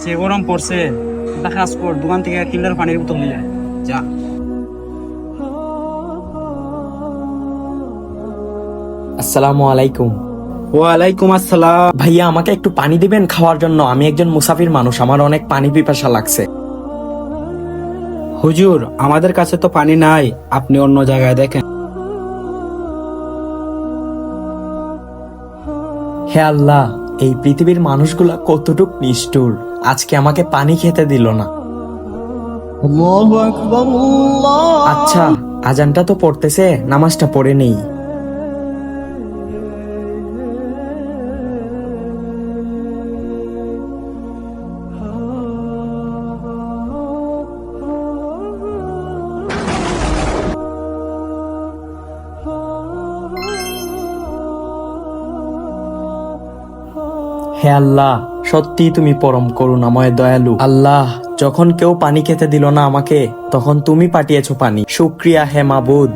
যে গরম পড়ছে, একটা কাজ কর, দোকান থেকে 1 লিটার পানির বোতল নিয়ে আয়। যা। আসসালামু আলাইকুম। ওয়ালাইকুম আসসালাম। ভাইয়া আমাকে একটু পানি দিবেন খাওয়ার জন্য? আমি একজন মুসাফির মানুষ, আমার অনেক পানি পিপাসা লাগছে। হুজুর, আমাদের কাছে তো পানি নাই, আপনি অন্য জায়গায় দেখেন। হে আল্লাহ, এই পৃথিবীর মানুষগুলা কতটুক নিষ্ঠুর, আজকে আমাকে পানি খেতে দিল না। আচ্ছা, আজানটা তো পড়তেছে, নামাজটা পড়ে নেই। হে আল্লাহ, সত্যি তুমি পরম করুণাময় দয়ালু। আল্লাহ, যখন কেউ পানি খেতে দিল না আমাকে, তখন তুমি পাঠিয়েছো পানি। শুকরিয়া হে মাবুদ।